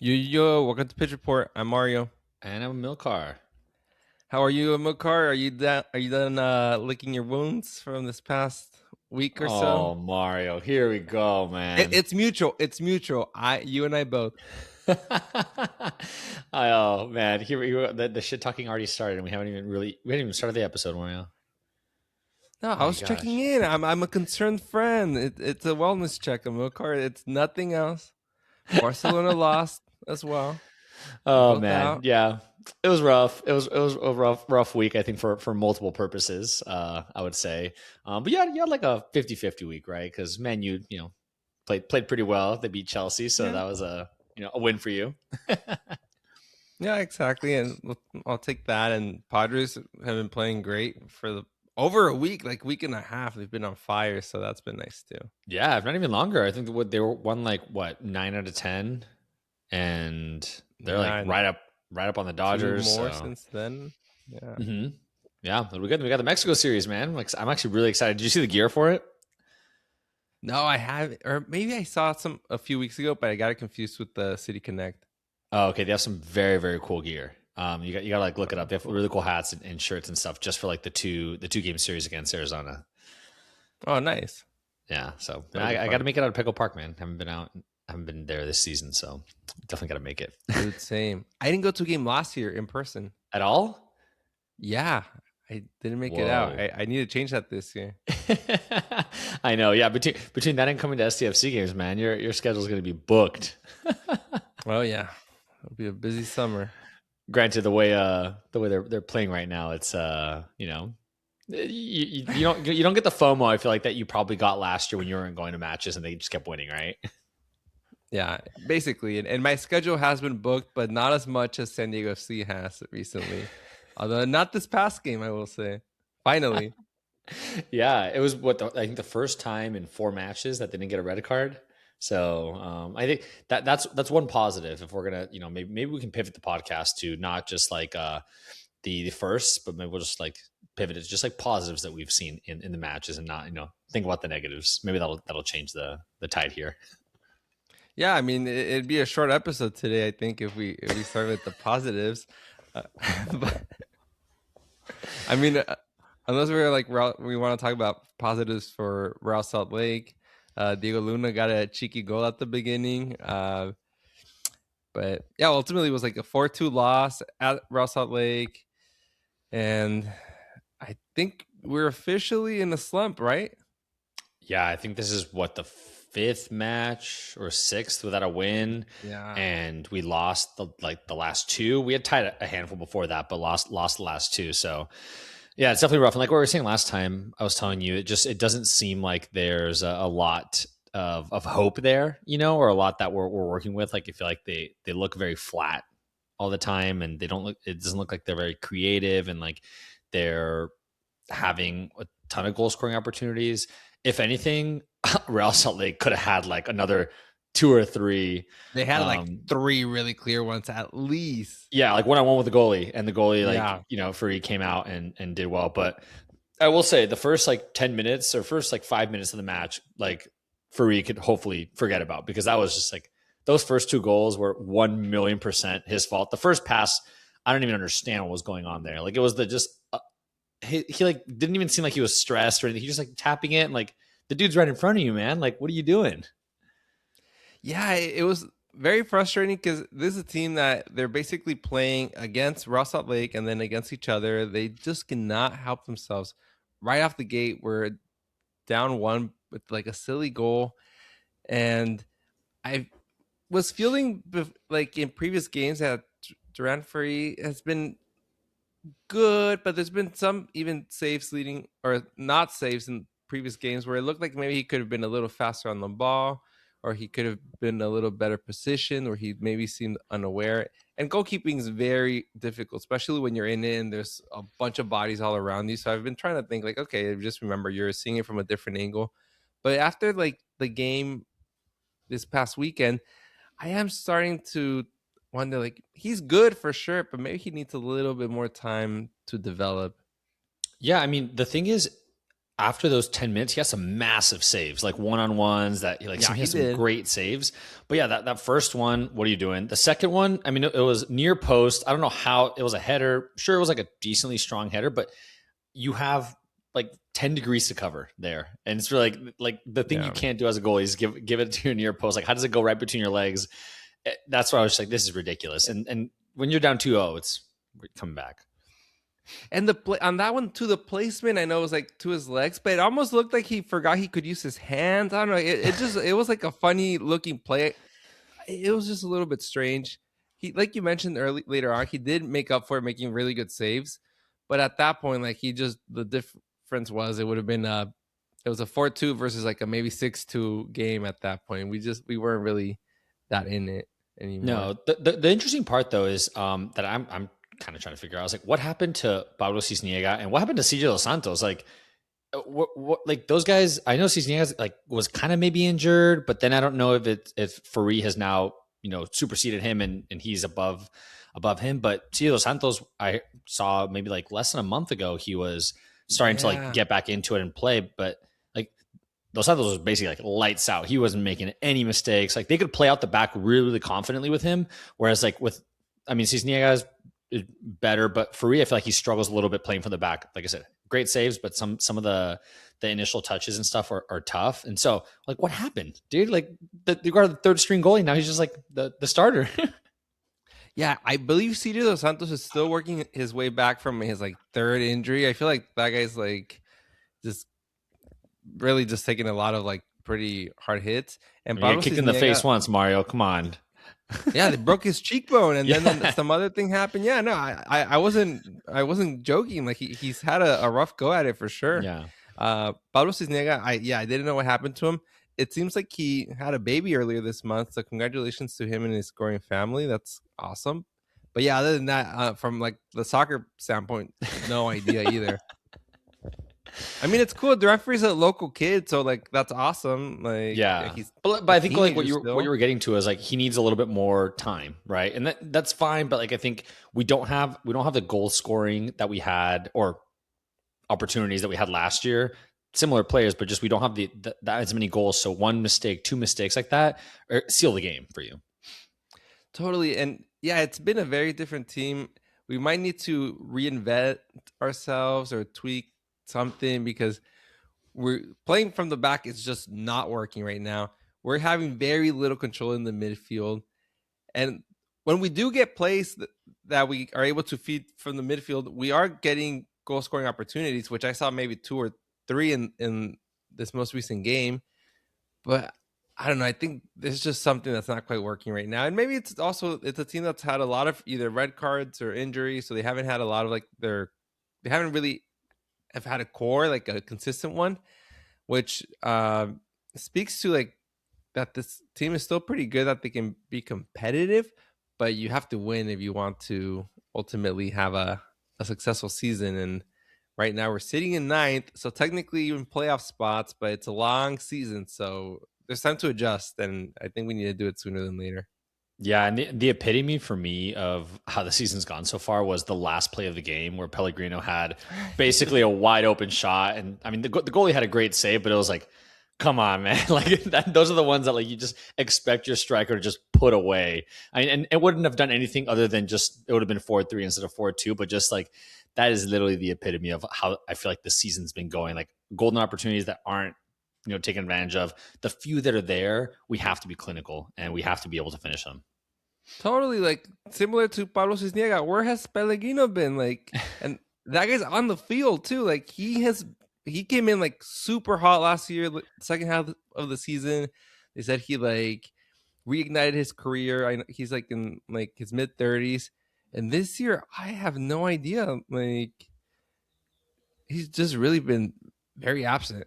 Yo, welcome to Pitch Report. I'm Mario. And I'm Amilcar. How are you, Amilcar? Are you done licking your wounds from this past week or so? Oh, Mario, here we go, It, man. it's mutual. It's mutual. You and I both. Oh man, here the shit talking already started, and we haven't even started the episode, Mario. No, Oh I my was checking gosh. in. I'm a concerned friend. It's a wellness check, Amilcar. It's nothing else. Barcelona lost as well. We're Oh both man, out. yeah, it was rough. It was a rough week, I think, for multiple purposes. I would say, but you had like a 50-50 week, right? Because man, you played pretty well. They beat Chelsea, so Yeah, that was a win for you. yeah, exactly. And I'll take that. And Padres have been playing great for the over a week, like week and a half. They've been on fire, so that's been nice too. Yeah, not even longer. I think what they were won like what 9 out of 10, and they're like Yeah, and right up on the two Dodgers. more So since then. Yeah. hmm yeah, it'll be good. We got the Mexico series, man. Like I'm actually really excited. Did you see the gear for it? No, I have, or maybe I saw some a few weeks ago, but I got it confused with the City Connect. Oh, okay. They have some very cool gear. You got to like look it Oh, up. They have cool. really cool hats and shirts and stuff just for like the two game series against Arizona. Oh, nice. Yeah, so That'll be I got to fun. make it out of Pickle Park, man. Haven't been there this season, so definitely got to make it Dude, same. I didn't go to a game last year in person. at all. Yeah, I didn't make it out. Whoa. I need to change that this year. I know. Yeah, between that and coming to SDFC games, man, your schedule is going to be booked. Oh yeah, it'll be a busy summer. Granted, the way they're playing right now, it's you don't get the FOMO. I feel like that you probably got last year when you weren't going to matches and they just kept winning, right? Yeah, basically, and my schedule has been booked, but not as much as San Diego FC has recently. Although not this past game, I will say. Finally, Yeah, it was I think the first time in 4 matches that they didn't get a red card. So I think that's one positive. If we're gonna, maybe we can pivot the podcast to not just like the first, but maybe we'll just like pivot it to just like positives that we've seen in the matches and not think about the negatives. Maybe that'll change the tide here. yeah. I mean, it'd be a short episode today. I think if we start with the positives, uh, but I mean, unless we're like we want to talk about positives for Real Salt Lake. Diego Luna got a cheeky goal at the beginning. But yeah, ultimately it was like a 4-2 loss at Real Salt Lake. And I think we're officially in a slump, right? Yeah, I think this is what the fifth match or sixth without a win, Yeah. and we lost the last two. We had tied a handful before that, but lost the last two. So yeah, it's definitely rough. And like what we were saying last time, I was telling you, it doesn't seem like there's a lot of hope there, or a lot that we're working with. Like I feel like they look very flat all the time, and they don't look. It doesn't look like they're very creative, and like they're having a ton of goal scoring opportunities. If anything, Real Salt Lake could have had like another two or three. They had like Um, three really clear ones at least. yeah, like one on one with the goalie, and the goalie, like, Yeah. Ferree came out and did well. But I will say the first like 10 minutes or first like 5 minutes of the match, like Ferree could hopefully forget about, because that was just like those first two goals were 1,000,000% his fault. The first pass, I don't even understand what was going on there. Like it was the just he like didn't even seem like he was stressed or anything. He just like tapping it, and like the dude's right in front of you, man. Like, what are you doing? Yeah, it was very frustrating because this is a team that they're basically playing against Ross Salt Lake and then against each other. They just cannot help themselves. Right off the gate, we're down one with like a silly goal. And I was feeling like in previous games that Duran Ferree has been good, but there's been some even saves leading or not saves in previous games where it looked like maybe he could have been a little faster on the ball, or he could have been a little better position, or he maybe seemed unaware. And goalkeeping is very difficult, especially when you're in it and there's a bunch of bodies all around you. So I've been trying to think like, okay, just remember you're seeing it from a different angle. But after like the game this past weekend, I am starting to wonder like he's good for sure, but maybe he needs a little bit more time to develop. Yeah, I mean, the thing is, after those 10 minutes, he has some massive saves, like one-on-ones that like Yeah, he he has some did. great saves. But yeah, that first one, what are you doing? The second one, I mean, it was near post. I don't know how it was a header. Sure, it was like a decently strong header, but you have like 10 degrees to cover there. And it's really like the thing you Yeah. can't do as a goalie is give it to your near post. Like, how does it go right between your legs? That's why I was just like, this is ridiculous. And when you're down 2-0, it's coming back. And on that one too, the placement I know was like to his legs, but it almost looked like he forgot he could use his hands. I don't know. It was like a funny looking play. It was just a little bit strange. He, like you mentioned later on, he did make up for it, making really good saves. But at that point, like the difference was it would have been it was a 4-2 versus like a maybe 6-2 game at that point. We weren't really that in it anymore. No, the interesting part though is that I'm kind of trying to figure out. I was like, what happened to Pablo Cisniega and what happened to CJ Dos Santos? Like, what like those guys? I know Cisniega like was kind of maybe injured, but then I don't know if Ferree has now superseded him and he's above him. But CJ Dos Santos, I saw maybe like less than a month ago, he was starting to like Yeah. get back into it and play, but like Dos Santos was basically like lights out. He wasn't making any mistakes. Like they could play out the back really, really confidently with him. Whereas like Cisniega is better, but Ferree, I feel like he struggles a little bit playing from the back. Like I said, great saves, but some of the initial touches and stuff are tough. And so like, what happened, dude? Like you got the third string goalie. Now he's just like the starter. Yeah, I believe CJ Dos Santos is still working his way back from his like third injury. I feel like that guy's like just really just taking a lot of like pretty hard hits. And You Pablo get kicked in the face Cisniega, once, Mario. Come on. yeah, they broke his cheekbone, and then Yeah. some other thing happened. Yeah, no, I wasn't joking. Like he's had a rough go at it for sure. Yeah. Pablo Cisniega, I didn't know what happened to him. It seems like he had a baby earlier this month, so congratulations to him and his growing family. That's awesome. But yeah, other than that, from like the soccer standpoint, no idea either. I mean, it's cool. Duran Ferree's a local kid, so like that's awesome. Like, Yeah. he's But a I think like what teenager you still. were getting to is like he needs a little bit more time, right? And that's fine, but like I think we don't have the goal scoring that we had or opportunities that we had last year. Similar players, but just we don't have that as many goals. So one mistake, two mistakes like that seal the game for you. Totally. And yeah, it's been a very different team. We might need to reinvent ourselves or tweak something because we're playing from the back. It's just not working right now. We're having very little control in the midfield. And when we do get plays that we are able to feed from the midfield, we are getting goal scoring opportunities, which I saw maybe 2 or 3 in this most recent game. But I don't know. I think there's just something that's not quite working right now. And maybe it's a team that's had a lot of either red cards or injuries. So they haven't had a lot of they haven't really have had a core, like a consistent one, which speaks to like that this team is still pretty good, that they can be competitive, but you have to win if you want to ultimately have a successful season. And right now we're sitting in ninth, so technically in playoff spots, but it's a long season, so there's time to adjust, and I think we need to do it sooner than later. Yeah, and the epitome for me of how the season's gone so far was the last play of the game where Pellegrino had basically a wide open shot, and I mean the goalie had a great save, but it was like, come on, man! Like those are the ones that like you just expect your striker to just put away. I mean, and it wouldn't have done anything other than just it would have been 4-3 instead of 4-2, but just like that is literally the epitome of how I feel like the season's been going. Like golden opportunities that aren't taken advantage of. The few that are there, we have to be clinical and we have to be able to finish them. Totally, like similar to Pablo Cisniega. Where has Pellegrino been? Like, and that guy's on the field too. Like he came in like super hot last year, second half of the season. They said he like reignited his career. He's like in like his mid-30s, and this year I have no idea. Like he's just really been very absent.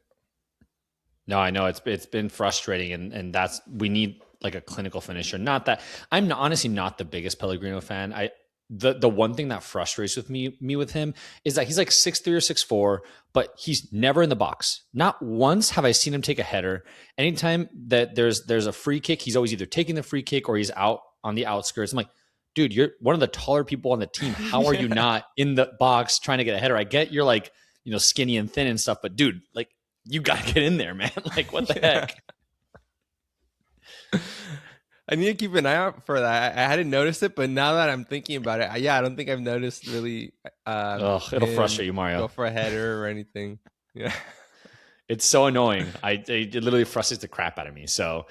No, I know it's been frustrating, and that's we need like a clinical finisher. Not that I'm honestly not the biggest Pellegrino fan. The one thing that frustrates me with him is that he's like 6'3" or 6'4", but he's never in the box. Not once have I seen him take a header. Anytime that there's a free kick, he's always either taking the free kick or he's out on the outskirts. I'm like, dude, you're one of the taller people on the team. How are you not in the box trying to get a header? I get you're like skinny and thin and stuff. But dude, like you got to get in there, man. Like what the Yeah. heck? I need to keep an eye out for that. I hadn't noticed it, but now that I'm thinking about it, I don't think I've noticed really Oh, it'll frustrate him you, Mario. go for a header or anything. Yeah. It's so annoying. It literally frustrates the crap out of me. So,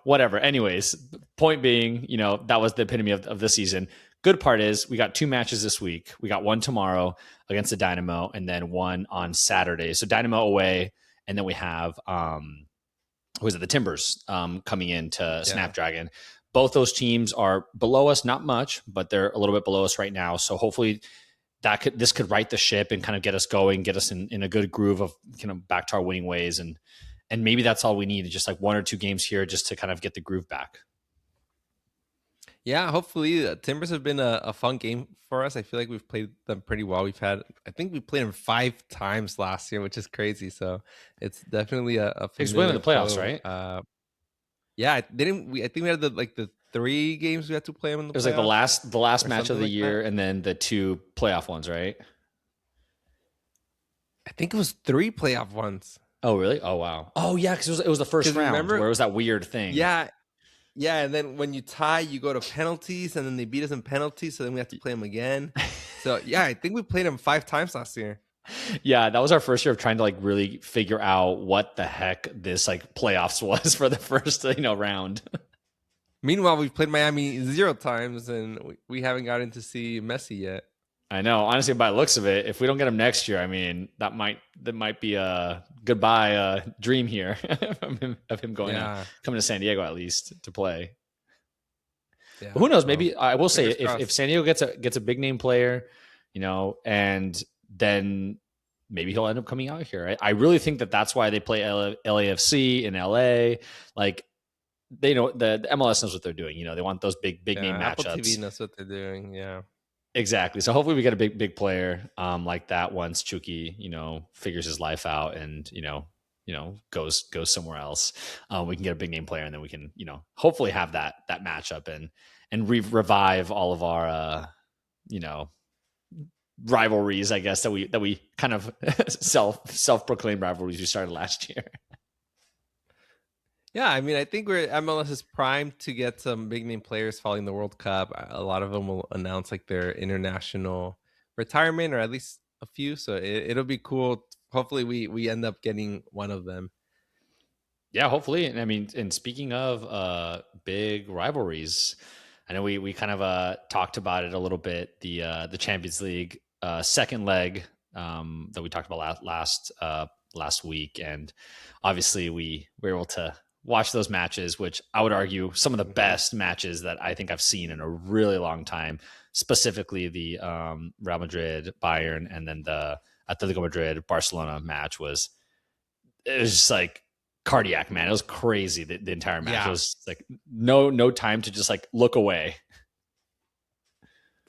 whatever. Anyways, point being, that was the epitome of the season. Good part is we got 2 matches this week. We got one tomorrow against the Dynamo and then one on Saturday. So Dynamo away. And then we have, the Timbers coming in to Snapdragon. Both those teams are below us, not much, but they're a little bit below us right now. So hopefully this could right the ship and kind of get us going, get us in a good groove of back to our winning ways. And maybe that's all we need, just like 1 or 2 games here just to kind of get the groove back. Yeah, hopefully Timbers have been a fun game for us. I feel like we've played them pretty well. I think we played them 5 times last year, which is crazy. So it's definitely a It's winning the playoffs, foe. right? Yeah, I think we had the 3 games we had to play them in the playoffs. It was like the last match of the like year that. and then the 2 playoff ones, right? I think it was 3 playoff ones. Oh, really? Oh, wow. Oh, yeah, because it was the first round remember, where it was that weird thing. Yeah, and then when you tie, you go to penalties, and then they beat us in penalties, so then we have to play them again. So, yeah, I think we played them 5 times last year. Yeah, that was our first year of trying to like really figure out what the heck this like playoffs was for the first round. Meanwhile, we've played Miami 0 times, and we haven't gotten to see Messi yet. I know. Honestly, by the looks of it, if we don't get him next year, I mean, that might be a goodbye dream here of him going coming to San Diego at least to play. Yeah, but who knows? Maybe I will say if San Diego gets a big name player, and then maybe he'll end up coming out here. I really think that's why they play LAFC in LA. Like they know the MLS knows what they're doing. They want those big name matchups. Apple TV knows what they're doing. Yeah. Exactly. So hopefully we get a big player like that once Chucky, figures his life out and goes somewhere else. We can get a big name player and then we can hopefully have that matchup and revive all of our rivalries, I guess that we kind of self-proclaimed rivalries we started last year. Yeah, I mean, I think MLS is primed to get some big name players following the World Cup. A lot of them will announce like their international retirement, or at least a few. So it'll be cool. Hopefully, we end up getting one of them. Yeah, hopefully. And I mean, and speaking of big rivalries, I know we kind of talked about it a little bit. The Champions League second leg that we talked about last week, and obviously we were able to watch those matches, which I would argue some of the best matches that I think I've seen in a really long time, specifically the Real Madrid, Bayern, and then the Atletico Madrid, Barcelona match it was just like cardiac, man. It was crazy. The entire match. It was like no time to just like look away.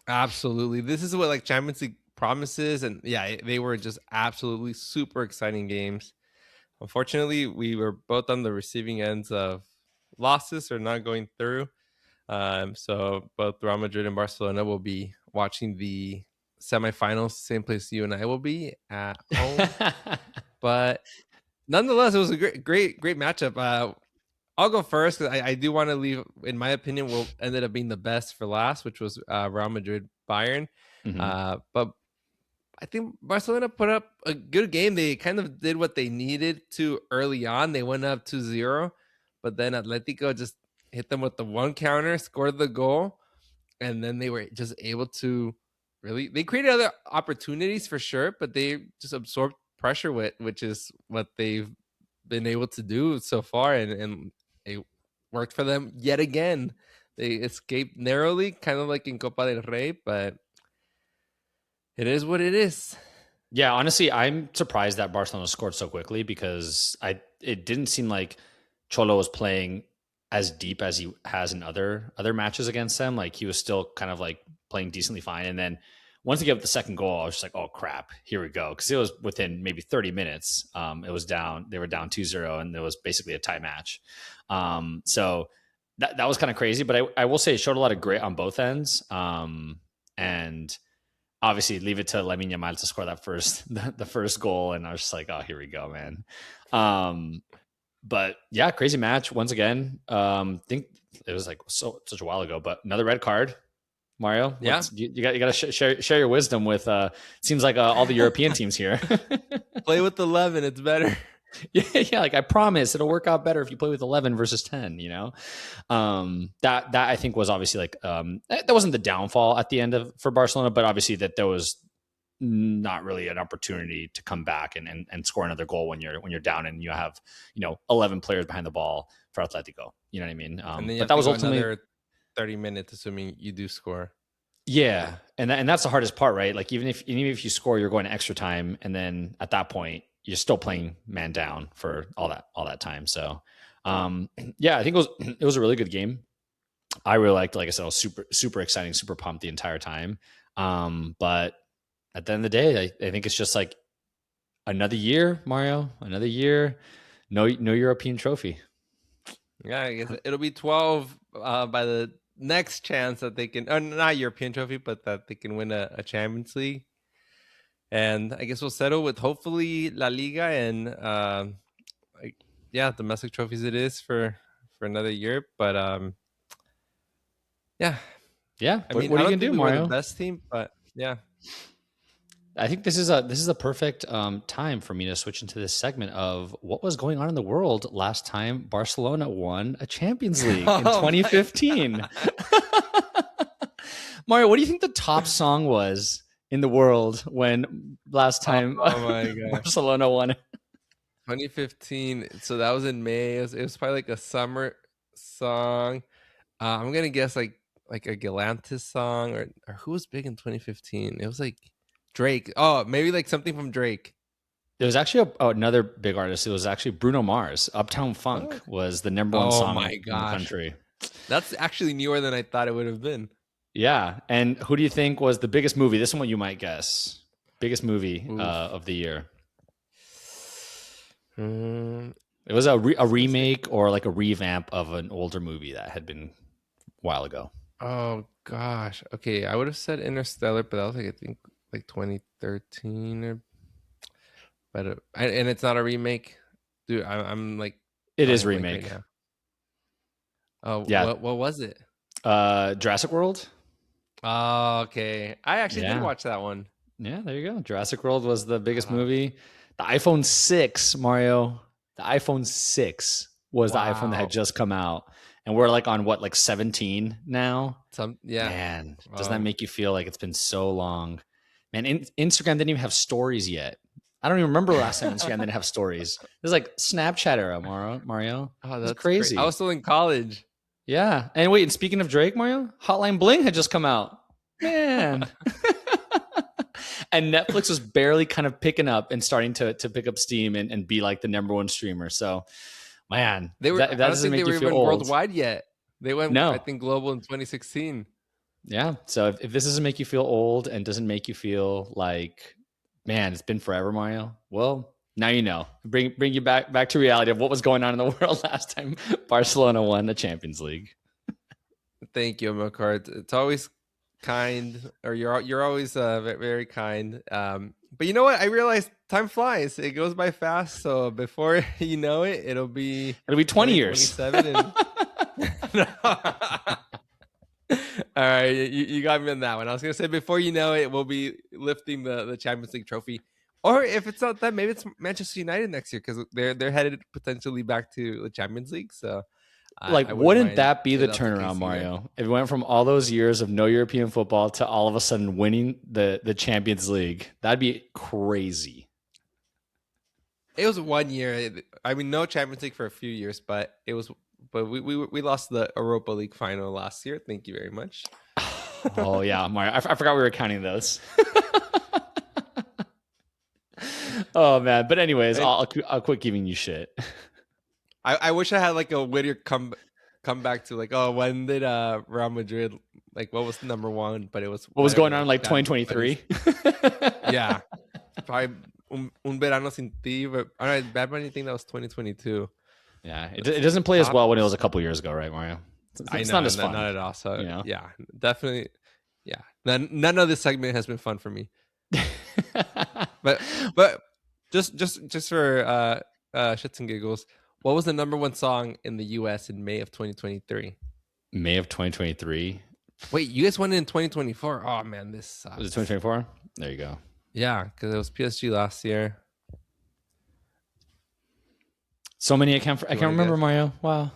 Absolutely. This is what like Champions League promises. And yeah, they were just absolutely super exciting games. Unfortunately, we were both on the receiving ends of losses or not going through. So both Real Madrid and Barcelona will be watching the semifinals, same place you and I will be at home. But nonetheless, it was a great matchup. I'll go first because I do want to leave, in my opinion, what ended up being the best for last, which was Real Madrid Bayern. Mm-hmm. But I think Barcelona put up a good game. They kind of did what they needed to early on. They went up 2-0, but then Atletico just hit them with the 1 counter, scored the goal, and then they were just able to they created other opportunities for sure, but they just absorbed pressure which is what they've been able to do so far, and it worked for them yet again. They escaped narrowly, kind of like in Copa del Rey, but it is what it is. Yeah, honestly, I'm surprised that Barcelona scored so quickly because it didn't seem like Cholo was playing as deep as he has in other matches against them. Like he was still kind of like playing decently fine. And then once he gave up the second goal, I was just like, oh crap, here we go. Because it was within maybe 30 minutes. It was down. They were down 2-0 and it was basically a tie match. So that was kind of crazy. But I will say it showed a lot of grit on both ends. And obviously leave it to Lamine Yamal to score that the first goal, and I was just like, oh, here we go, man. But yeah, crazy match once again. Think it was like such a while ago, but another red card. Mario, Yeah, you got to share your wisdom with. Seems like all the European teams here. play with 11. It's better. Yeah. Like I promise, it'll work out better if you play with 11 versus 10. You know, that I think was obviously like that wasn't the downfall at the end for Barcelona, but obviously that there was not really an opportunity to come back and score another goal when you're down and you have 11 players behind the ball for Atletico. You know what I mean? And then but that was ultimately another 30 minutes, assuming you do score. Yeah, and that's the hardest part, right? Like even if you score, you're going to extra time, and then at that point, you're still playing man down for all that time. So, yeah, I think it was a really good game. I really liked, like I said, I was super exciting, super pumped the entire time. But at the end of the day, I think it's just like another year, Mario, another year, no European trophy. Yeah, I guess it'll be 12 by the next chance that they can, or not European trophy, but that they can win a Champions League. And I guess we'll settle with hopefully La Liga and domestic trophies it is for another year. But yeah. I mean, what are I you don't gonna think do, we were Mario? the best team, but yeah. I think this is a perfect time for me to switch into this segment of what was going on in the world last time Barcelona won a Champions League in 2015. Mario, what do you think the top song was in the world when last time Barcelona won? 2015. So that was in May. It was probably like a summer song. I'm gonna guess like a Galantis song or who was big in 2015? It was like Drake. Oh, maybe like something from Drake. There was actually another big artist. It was actually Bruno Mars. Uptown Funk was the number one song in the country. That's actually newer than I thought it would have been. Yeah. And who do you think was the biggest movie? This is what you might guess. Biggest movie of the year. It was a remake or like a revamp of an older movie that had been a while ago. Oh, gosh. Okay. I would have said Interstellar, but that was like, I think, like 2013 and it's not a remake, dude. I'm like, it is remake right now. Oh yeah, what was it? Jurassic World. Oh, okay, I actually did watch that one. Yeah, there you go. Jurassic World was the biggest movie. The iPhone 6, Mario, the iPhone 6 was the iPhone that had just come out, and we're like on what, like 17 now. Man, doesn't that make you feel like it's been so long? Man, Instagram didn't even have stories yet. I don't even remember last time Instagram didn't have stories. It was like Snapchat era, Mario. Oh, that's crazy. I was still in college. Yeah. And wait, and speaking of Drake, Mario, Hotline Bling had just come out. Man. And Netflix was barely kind of picking up and starting to pick up steam and be like the number one streamer. So, man, I don't think they were even worldwide yet. They went, I think, global in 2016. Yeah. So if this doesn't make you feel old and doesn't make you feel like, man, it's been forever, Mario, well, now you know. Bring you back to reality of what was going on in the world last time Barcelona won the Champions League. Thank you, Amilcar. It's always kind, or you're always very kind. But you know what? I realized time flies. It goes by fast. So before you know it, it'll be 20 years. 27 All right, you got me on that one. I was gonna say before you know it, we'll be lifting the Champions League trophy, or if it's not that, maybe it's Manchester United next year because they're headed potentially back to the Champions League. So, wouldn't that be the turnaround, Mario? If it went from all those years of no European football to all of a sudden winning the Champions League, that'd be crazy. It was 1 year. I mean, no Champions League for a few years, but it was. But we lost the Europa League final last year. Thank you very much. Oh yeah, Mario. I forgot we were counting those. Oh man. But anyways, I'll quit giving you shit. I wish I had like a Whittier come back to like, oh, when did Real Madrid, like, what was number one? But it was what was going on in like 2023. Yeah, probably Un Verano Sin Ti. But all right, Bad Bunny, I think that was 2022. Yeah, it doesn't play as well when it was a couple years ago, right, Mario? It's not as fun. Not at all. So yeah, definitely Yeah. None of this segment has been fun for me. But just for shits and giggles, what was the number one song in the US in May of 2023? May of 2023. Wait, you guys won it in 2024? Oh man, this Was it sucks. 2024? There you go. Yeah, because it was PSG last year. So many I can't remember, guess? Mario. Wow.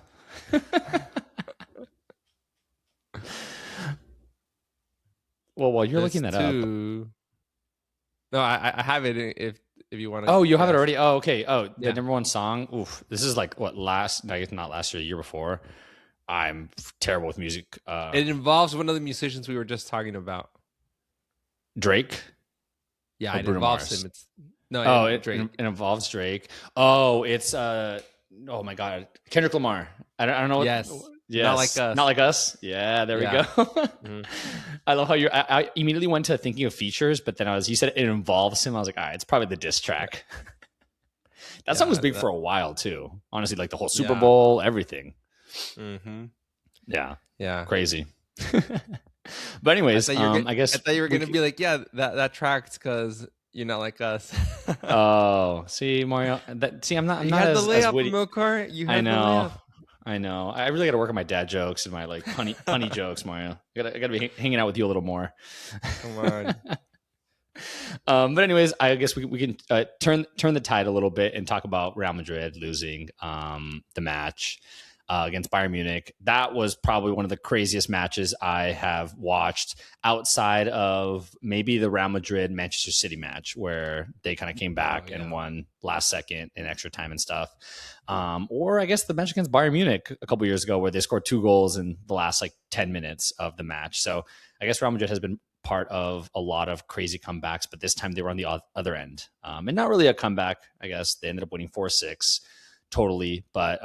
Well, while you're There's looking that up. two. No, I have it if you want to Oh, you have it guess. already? Oh, okay. Oh, the Yeah. number one song. Oof. This is like what last, I guess not last year, the year before. I'm terrible with music. It involves one of the musicians we were just talking about. Drake. Yeah, Oh, it Bruno involves Mars. him. It's no, It involves Drake. Oh, it's oh my God, Kendrick Lamar. I don't know what. Yes. Yes, Not Like Us. Not Like Us. Yeah, there we go. I love how I immediately went to thinking of features, but then you said it involves him. I was like, all right, it's probably the diss track. That song was big for a while too. Honestly, like the whole Super Bowl, everything. Mm-hmm. Yeah, crazy. But anyways, I guess I thought you were gonna be like, yeah, that tracks because you're not like us. Oh, see, Mario. I'm not. I'm you not had as the layup, witty. Amilcar. You had I know. the layup. I know. I really got to work on my dad jokes and my like punny jokes, Mario. I gotta be hanging out with you a little more. Come on. But anyways, I guess we can turn the tide a little bit and talk about Real Madrid losing the match against Bayern Munich. That was probably one of the craziest matches I have watched outside of maybe the Real Madrid Manchester City match where they kind of came back and won last second in extra time and stuff. Or I guess the match against Bayern Munich a couple years ago where they scored 2 goals in the last like 10 minutes of the match. So I guess Real Madrid has been part of a lot of crazy comebacks, but this time they were on the other end. And not really a comeback, I guess. They ended up winning 4-6 totally, but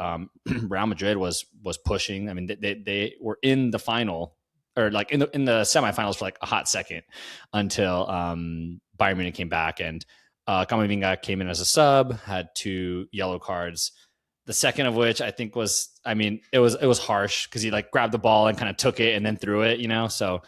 Real Madrid was pushing. I mean, they were in the final or like in the semifinals for like a hot second until Bayern Munich came back, and Camavinga came in as a sub, had 2 yellow cards. The second of which I think was, I mean, it was harsh because he like grabbed the ball and kind of took it and then threw it, So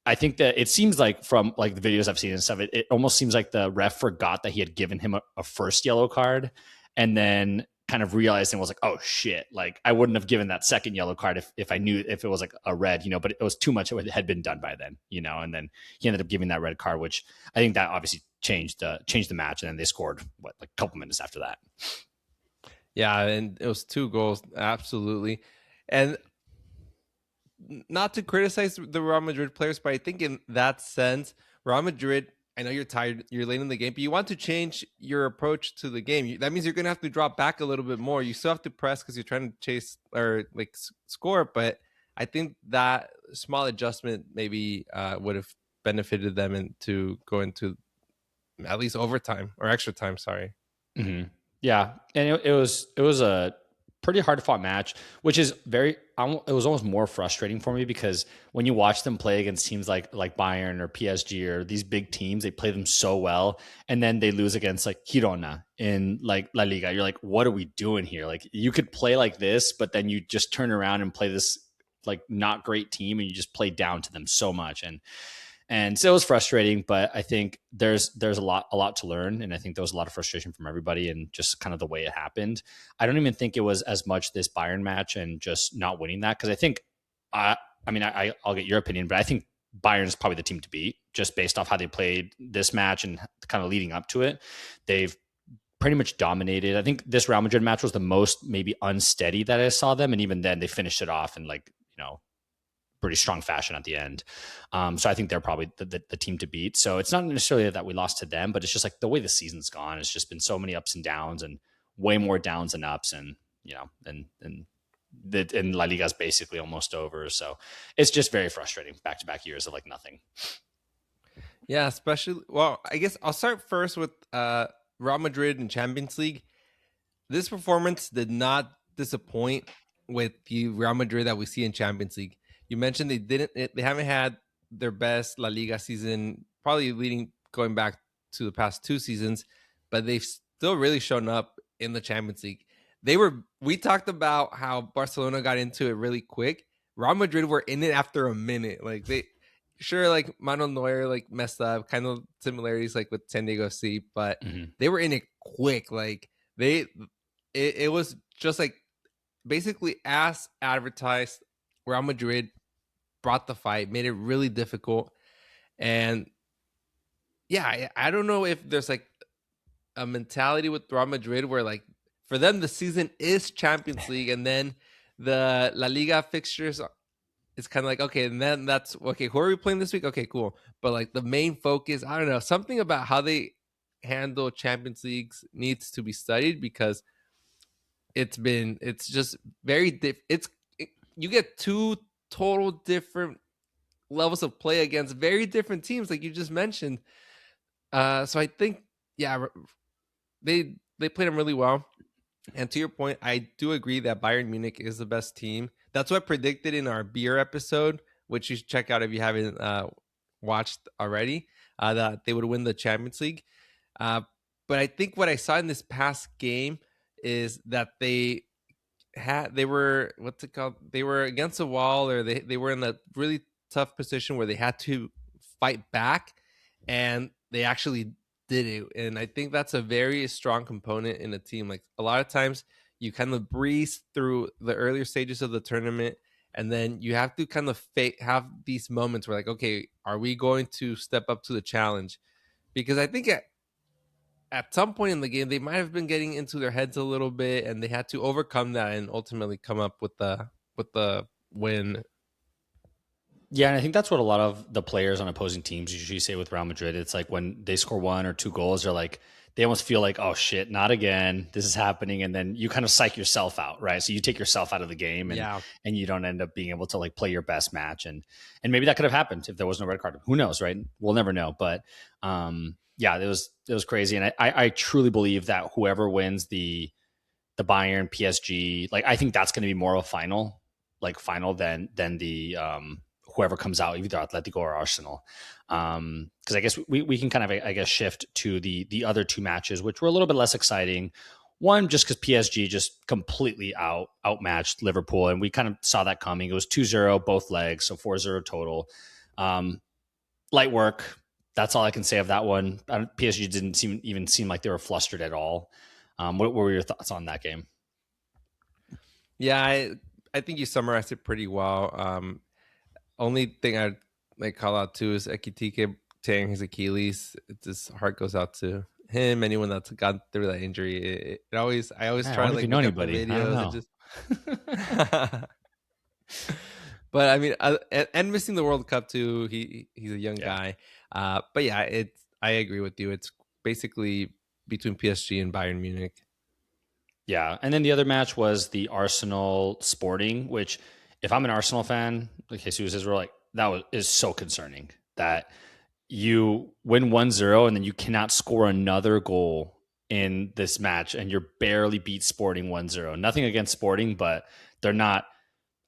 I think that it seems like from like the videos I've seen and stuff, it almost seems like the ref forgot that he had given him a first yellow card and then kind of realized and was like, oh shit, like I wouldn't have given that second yellow card if I knew if it was like a red, but it was too much. It had been done by then, and then he ended up giving that red card, which I think that obviously changed the match. And then they scored like a couple minutes after that. Yeah, and it was 2 goals, absolutely. And not to criticize the Real Madrid players, but I think in that sense, Real Madrid, I know you're tired, you're late in the game, but you want to change your approach to the game. That means you're going to have to drop back a little bit more. You still have to press because you're trying to chase or like score, but I think that small adjustment maybe would have benefited them to go into at least overtime or extra time. Sorry. Mm-hmm. Yeah, and it was a pretty hard fought match, which is it was almost more frustrating for me because when you watch them play against teams like Bayern or PSG or these big teams, they play them so well, and then they lose against like Girona in like La Liga. You're like, what are we doing here? Like you could play like this, but then you just turn around and play this like not great team, and you just play down to them so much. And so it was frustrating, but I think there's a lot to learn. And I think there was a lot of frustration from everybody and just kind of the way it happened. I don't even think it was as much this Bayern match and just not winning that. Cause I think, I'll get your opinion, but I think Bayern's probably the team to beat just based off how they played this match and kind of leading up to it. They've pretty much dominated. I think this Real Madrid match was the most maybe unsteady that I saw them. And even then they finished it off in like, pretty strong fashion at the end. So I think they're probably the team to beat. So it's not necessarily that we lost to them, but it's just like the way the season's gone. It's just been so many ups and downs and way more downs than ups. And, and La Liga's basically almost over. So it's just very frustrating back-to-back years of like nothing. Yeah, especially, well, I guess I'll start first with Real Madrid in Champions League. This performance did not disappoint with the Real Madrid that we see in Champions League. You mentioned they haven't had their best La Liga season, probably going back to the past 2 seasons, but they've still really shown up in the Champions League. We talked about how Barcelona got into it really quick. Real Madrid were in it after a minute. Like sure, like Manuel Neuer like messed up, kind of similarities like with San Diego FC, but Mhm. they were in it quick. Like they, it was just like basically as advertised. Real Madrid brought the fight, made it really difficult, and yeah, I don't know if there's like a mentality with Real Madrid where like for them the season is Champions League, and then the La Liga fixtures it's kind of like okay, and then that's okay. Who are we playing this week? Okay, cool. But like the main focus, I don't know, something about how they handle Champions Leagues needs to be studied because it's just very you get two total different levels of play against very different teams, like you just mentioned. So I think yeah, they played them really well. And to your point, I do agree that Bayern Munich is the best team. That's what I predicted in our beer episode, which you should check out if you haven't watched already, that they would win the Champions League. Uh, but I think what I saw in this past game is that they were what's it called? They were against the wall, or they were in a really tough position where they had to fight back, and they actually did it. And I think that's a very strong component in a team. Like a lot of times, you kind of breeze through the earlier stages of the tournament, and then you have to kind of have these moments where like, okay, are we going to step up to the challenge? Because I think at some point in the game they might have been getting into their heads a little bit, and they had to overcome that and ultimately come up with the win. Yeah, and I think that's what a lot of the players on opposing teams usually say with Real Madrid. It's like when they score 1 or 2 goals, they're like, they almost feel like, oh shit, not again. This is happening. And then you kind of psych yourself out, right? So you take yourself out of the game Yeah, and you don't end up being able to like play your best match. And maybe that could have happened if there was no red card. Who knows, right? We'll never know. But yeah, it was crazy. And I truly believe that whoever wins the Bayern PSG, like I think that's going to be more of a final than the whoever comes out, either Atletico or Arsenal. Because I guess we can kind of I guess shift to the other two matches, which were a little bit less exciting. One, just because PSG just completely outmatched Liverpool, and we kind of saw that coming. It was 2-0 both legs, so 4-0 total. Light work. That's all I can say of that one. PSG didn't even seem like they were flustered at all. What were your thoughts on that game? yeah, I think you summarized it pretty well. Only thing I'd like call out too is Ekitike tearing his Achilles. His heart goes out to him. Anyone that's gone through that injury, I always I try to wonder if like you know look up the anybody. I don't videos and know. just. But I mean, and missing the World Cup too. He's a young Yeah. guy. But yeah, I agree with you. It's basically between PSG and Bayern Munich. Yeah. And then the other match was the Arsenal Sporting, which if I'm an Arsenal fan, like Jesus says, we're like, is so concerning that you win 1-0 and then you cannot score another goal in this match and you're barely beat Sporting 1-0. Nothing against Sporting, but they're not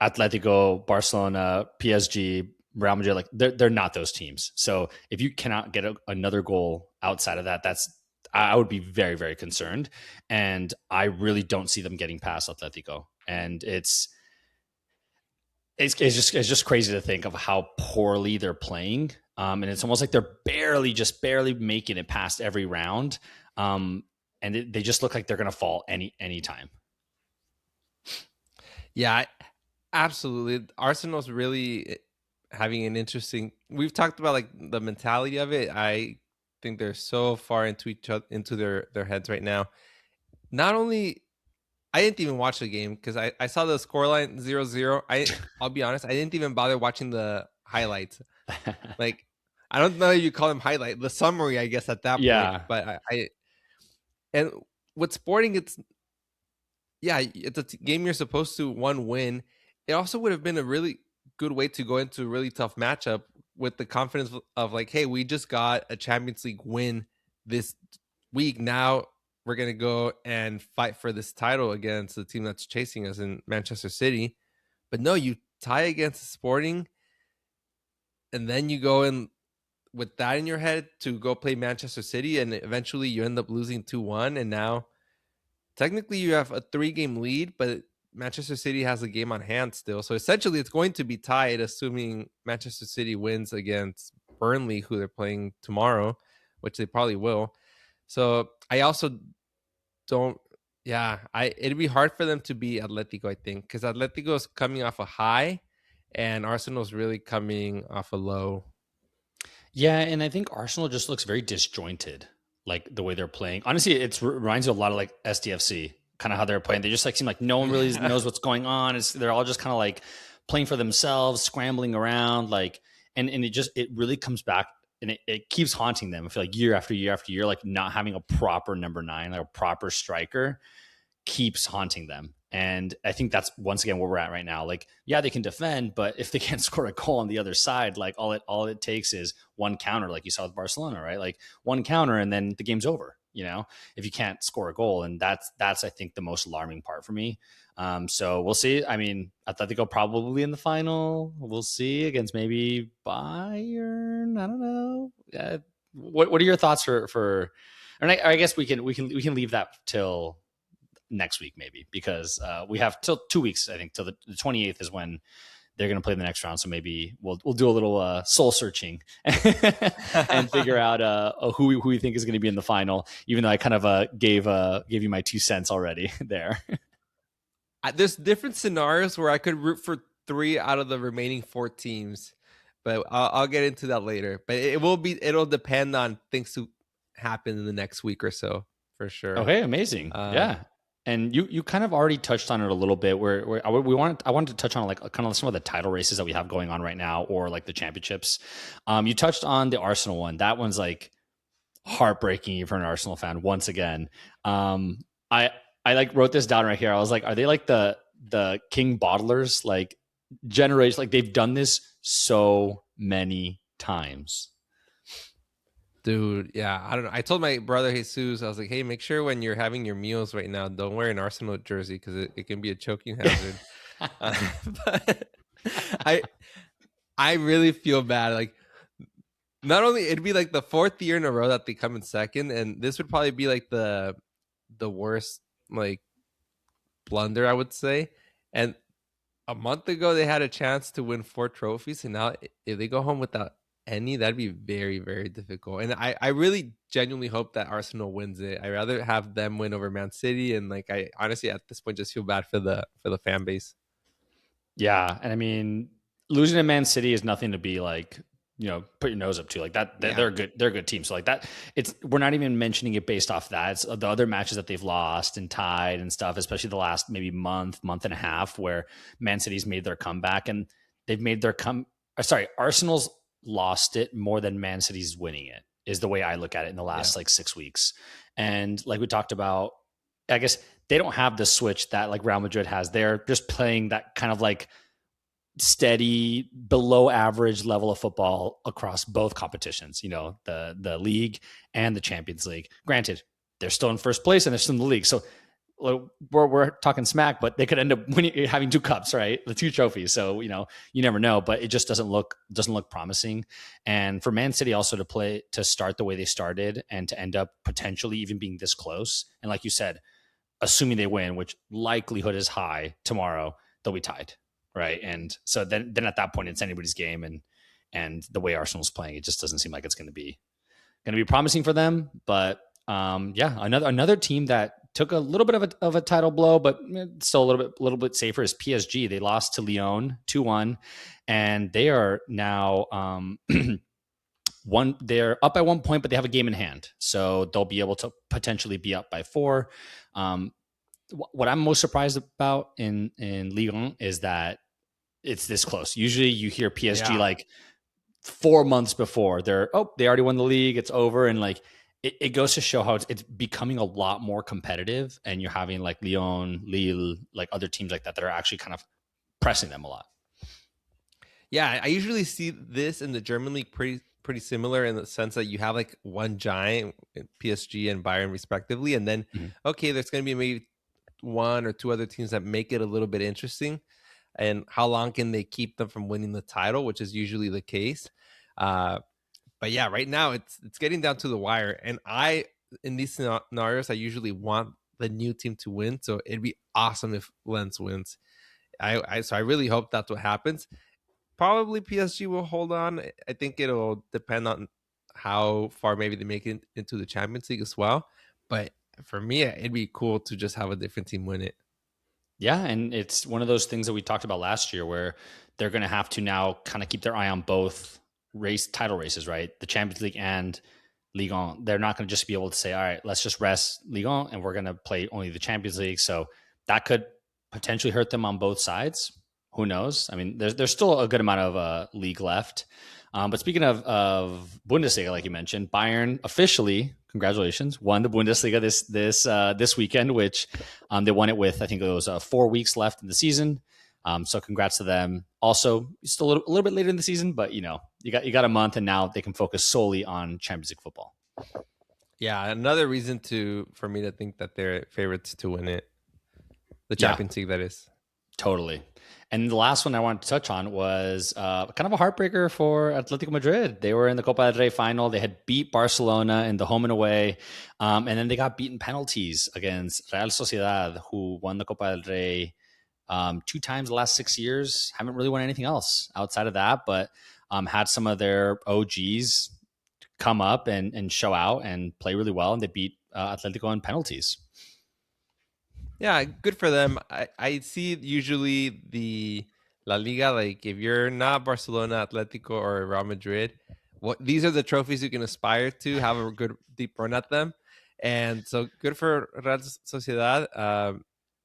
Atletico, Barcelona, PSG, Real Madrid. Like they're not those teams. So if you cannot get another goal outside of that, I would be very, very concerned. And I really don't see them getting past Atletico. And it's just crazy to think of how poorly they're playing. And it's almost like they're barely making it past every round. And they just look like they're going to fall anytime. Yeah, absolutely. Arsenal's really having an interesting. We've talked about like the mentality of it. I think they're so far into each other, into their heads right now. Not only I didn't even watch the game because I saw the scoreline 0-0. I'll be honest, I didn't even bother watching the highlights. Like I don't know if you call them highlight, the summary, I guess at that point. Yeah. But I and with Sporting, yeah, it's a game you're supposed to one win. It also would have been a really good way to go into a really tough matchup with the confidence of like, hey, we just got a Champions League win this week. Now we're gonna go and fight for this title against the team that's chasing us in Manchester City. But no, you tie against Sporting, and then you go in with that in your head to go play Manchester City, and eventually you end up losing 2-1, and now technically you have a 3-game lead, but Manchester City has a game on hand still. So essentially, it's going to be tied, assuming Manchester City wins against Burnley, who they're playing tomorrow, which they probably will. So I also don't. Yeah, it'd be hard for them to beat Atletico, I think, because Atletico is coming off a high, and Arsenal's really coming off a low. Yeah, and I think Arsenal just looks very disjointed, like the way they're playing. Honestly, it reminds you a lot of like SDFC, kind of how they're playing. They just like seem like no one really Yeah. knows what's going on. They're all just kind of like playing for themselves, scrambling around, like, and it really comes back and it keeps haunting them. I feel like year after year after year, like not having a proper number 9, like a proper striker, keeps haunting them. And I think that's once again where we're at right now. Like, yeah, they can defend, but if they can't score a goal on the other side, like all it takes is one counter, like you saw with Barcelona, right? Like one counter and then the game's over, if you can't score a goal. And that's I think the most alarming part for me. So we'll see. I mean, Atletico probably in the final. We'll see against maybe Bayern. I don't know. What are your thoughts for and I guess we can leave that till next week maybe, because we have till 2 weeks, I think, till the 28th is when they're going to play the next round. So maybe we'll do a little soul searching and figure out who we think is going to be in the final, even though I kind of gave you my 2 cents already there. There's different scenarios where I could root for 3 out of the remaining 4 teams, but I'll get into that later. But it'll depend on things to happen in the next week or so, for sure. Okay, amazing. Yeah. And you kind of already touched on it a little bit where I wanted to touch on like kind of some of the title races that we have going on right now, or like the championships. You touched on the Arsenal one. That one's like heartbreaking if you're an Arsenal fan once again. I like wrote this down right here. I was like, are they like the king bottlers, like generation, like they've done this so many times. Dude, yeah, I don't know. I told my brother Jesus, I was like, hey, make sure when you're having your meals right now, don't wear an Arsenal jersey because it can be a choking hazard. But I really feel bad. Like, not only it'd be like the 4th year in a row that they come in second, and this would probably be like the worst like blunder, I would say. And a month ago they had a chance to win 4 trophies, and now if they go home without any, that'd be very, very difficult. And I really genuinely hope that Arsenal wins it. I'd rather have them win over Man City, and like I honestly at this point just feel bad for the fan base. Yeah, and I mean, losing to Man City is nothing to be like, put your nose up to. Like that, Yeah. they're a good team. So like that, we're not even mentioning it based off that. It's the other matches that they've lost and tied and stuff, especially the last maybe month and a half, where Man City's made their comeback, and they've made their Arsenal's lost it more than Man City's winning it, is the way I look at it in the last like 6 weeks. And like we talked about, I guess they don't have the switch that like Real Madrid has. They're just playing that kind of like steady below average level of football across both competitions, the league and the Champions League. Granted, they're still in first place and they're still in the league. So we're talking smack, but they could end up having 2 cups, right? The 2 trophies. So, you never know, but it just doesn't look promising. And for Man City also to start the way they started and to end up potentially even being this close. And like you said, assuming they win, which likelihood is high tomorrow, they'll be tied. Right. And so then at that point, it's anybody's game. And the way Arsenal's playing, it just doesn't seem like it's going to be promising for them. But yeah, another team that took a little bit of a title blow, but still a little bit safer, is PSG. They lost to Lyon 2-1, and they are now they're up by 1 point, but they have a game in hand, so they'll be able to potentially be up by 4. What I'm most surprised about in Lyon is that it's this close. Usually you hear PSG like 4 months before they already won the league, it's over. And like, it goes to show how it's becoming a lot more competitive, and you're having like Lyon, Lille, like other teams like that are actually kind of pressing them a lot. Yeah, I usually see this in the German league pretty similar, in the sense that you have like one giant, PSG and Bayern respectively, and then okay, there's going to be maybe 1 or 2 other teams that make it a little bit interesting. And how long can they keep them from winning the title, which is usually the case. But yeah, right now it's getting down to the wire. And in these scenarios, I usually want the new team to win. So it'd be awesome if Lens wins. So I really hope that's what happens. Probably PSG will hold on. I think it'll depend on how far maybe they make it into the Champions League as well. But for me, it'd be cool to just have a different team win it. Yeah, and it's one of those things that we talked about last year where they're going to have to now kind of keep their eye on both title races, right? The Champions League and Ligue 1. They're not going to just be able to say, all right, let's just rest Ligue 1 and we're going to play only the Champions League. So that could potentially hurt them on both sides. Who knows? I mean, there's still a good amount of league left. But speaking of Bundesliga, like you mentioned, Bayern officially, congratulations, won the Bundesliga this weekend, which they won it with, I think it was 4 weeks left in the season. So congrats to them. Also, still a little bit later in the season, but you got a month, and now they can focus solely on Champions League football. Yeah, another reason for me to think that they're favorites to win it, the Champions League, that is. Totally. And the last one I wanted to touch on was kind of a heartbreaker for Atletico Madrid. They were in the Copa del Rey final. They had beat Barcelona in the home and away. And then they got beaten penalties against Real Sociedad, who won the Copa del Rey 2 times the last 6 years. Haven't really won anything else outside of that, but had some of their OGs come up and show out and play really well. And they beat Atletico in penalties. Yeah, good for them. I see usually the La Liga, like if you're not Barcelona, Atletico, or Real Madrid, these are the trophies you can aspire to, have a good deep run at them. And so good for Real Sociedad.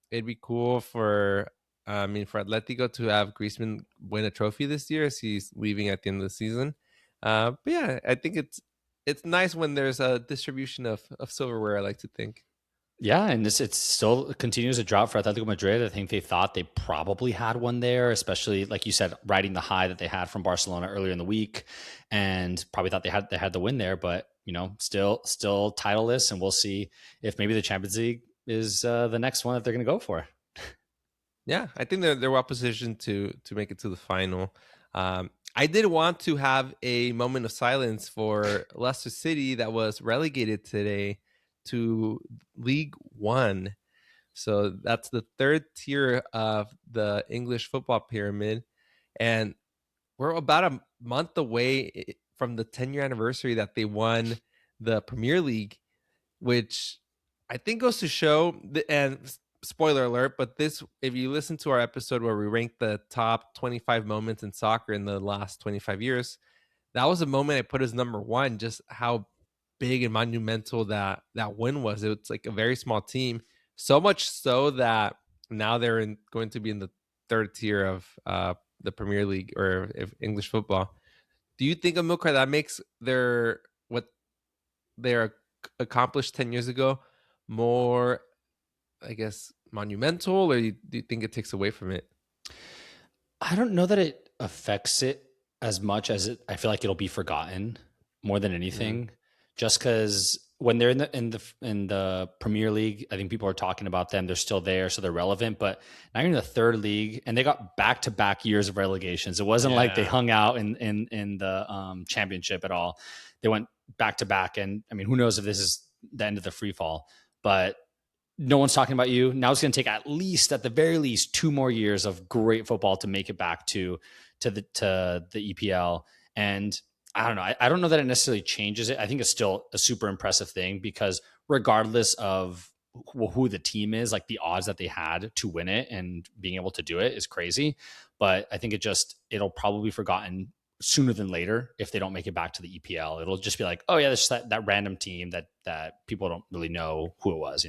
It'd be cool for Atletico to have Griezmann win a trophy this year as he's leaving at the end of the season. But yeah, I think it's nice when there's a distribution of silverware, I like to think. Yeah, and it still continues to drop for Atletico Madrid. I think they thought they probably had one there, especially like you said, riding the high that they had from Barcelona earlier in the week, and probably thought they had the win there. But still titleless, and we'll see if maybe the Champions League is the next one that they're going to go for. Yeah, I think they're well positioned to make it to the final. I did want to have a moment of silence for Leicester City that was relegated today to League One. So that's the third tier of the English football pyramid. And we're about a month away from the 10-year anniversary that they won the Premier League, which I think goes to show, and spoiler alert, but if you listen to our episode where we ranked the top 25 moments in soccer in the last 25 years, that was a moment I put as number one, just how big and monumental that win was. It's like a very small team, so much so that now they're going to be in the third tier of the Premier League or English football. Do you think, Amilcar, that makes what they accomplished 10 years ago more, I guess, monumental, or do you think it takes away from it? I don't know that it affects it as much as I feel like it'll be forgotten more than anything. Just because when they're in the Premier League, I think people are talking about them. They're still there, so they're relevant. But now you're in the third league, and they got back-to-back years of relegations. It wasn't like they hung out in the championship at all. They went back-to-back, and I mean, who knows if this is the end of the free fall? But no one's talking about you. Now it's going to take at the very least 2 more years of great football to make it back to the EPL. And I don't know. I don't know that it necessarily changes it. I think it's still a super impressive thing because regardless of who the team is, like the odds that they had to win it and being able to do it is crazy. But I think it'll probably be forgotten sooner than later if they don't make it back to the EPL. It'll just be like, oh yeah, that's just that random team that people don't really know who it was,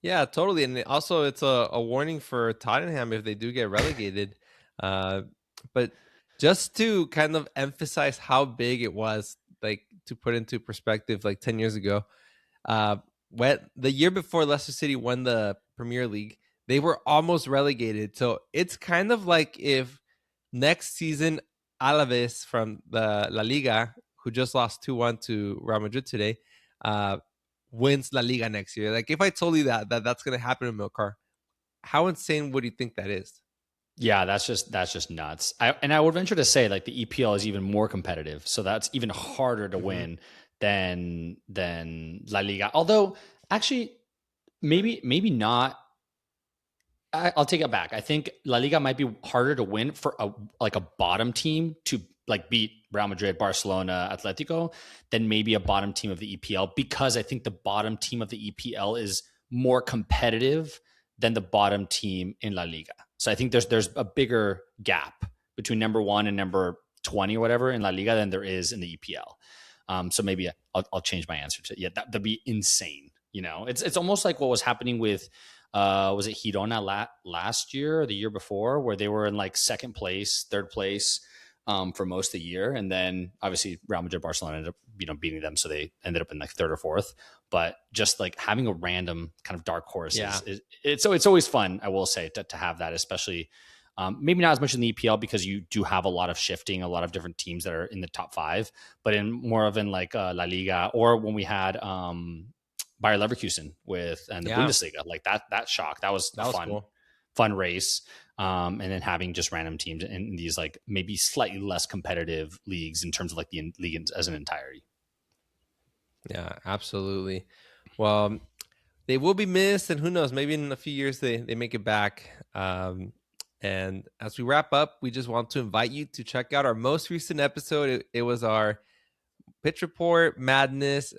Yeah, totally. And also it's a warning for Tottenham if they do get relegated. But just to kind of emphasize how big it was, like to put into perspective, like 10 years ago, when the year before Leicester City won the Premier League, they were almost relegated. So it's kind of like if next season Alaves from the La Liga, who just lost 2-1 to Real Madrid today, wins La Liga next year. Like if I told you that's going to happen in Amilcar, how insane would you think that is? Yeah, that's just nuts. I would venture to say like the EPL is even more competitive, so that's even harder to win than La Liga. Although Actually, maybe not. I'll take it back. I think La Liga might be harder to win for a bottom team to like beat Real Madrid, Barcelona, Atletico than maybe a bottom team of the EPL, because I think the bottom team of the EPL is more competitive than the bottom team in La Liga. So I think there's a bigger gap between number 1 and number 20 or whatever in La Liga than there is in the EPL. So maybe I'll change my answer to, yeah, that'd be insane. You know, it's almost like what was happening with was it Girona last year or the year before, where they were in like second place, third place for most of the year, and then obviously Real Madrid, Barcelona ended up beating them, so they ended up in like third or fourth. But just like having a random kind of dark horse it's always fun. I will say to have that, especially maybe not as much in the EPL because you do have a lot of shifting, a lot of different teams that are in the top 5, but in more of in like La Liga, or when we had Bayer Leverkusen and the Bundesliga, like that shock. That was fun, cool. Fun race. And then having just random teams in these like maybe slightly less competitive leagues in terms of like the league as an entirety. Yeah, absolutely. Well, they will be missed, and who knows, maybe in a few years they make it back. And as we wrap up, we just want to invite you to check out our most recent episode. It was our pitch report madness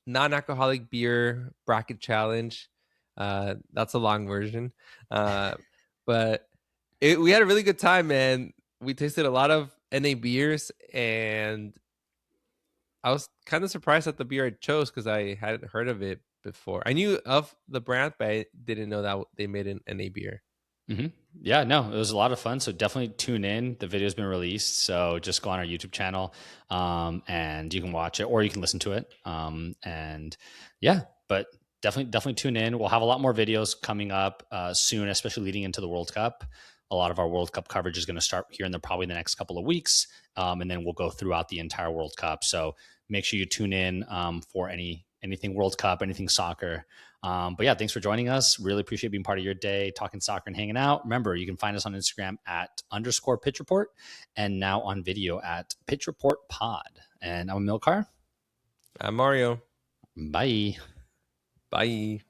non-alcoholic beer bracket challenge. That's a long version, but we had a really good time, man. We tasted a lot of NA beers, and I was kind of surprised at the beer I chose because I hadn't heard of it before. I knew of the brand, but I didn't know that they made an NA beer. Mm-hmm. Yeah, no, it was a lot of fun. So definitely tune in. The video's been released, so just go on our YouTube channel, and you can watch it or you can listen to it. And yeah, but definitely tune in. We'll have a lot more videos coming up soon, especially leading into the World Cup. A lot of our World Cup coverage is going to start here in probably the next couple of weeks, and then we'll go throughout the entire World Cup. So make sure you tune in for anything World Cup, anything soccer. But yeah, thanks for joining us. Really appreciate being part of your day, talking soccer and hanging out. Remember, you can find us on Instagram at _pitch report and now on video at pitch report pod. And I'm Amilcar. I'm Mario. Bye. Bye.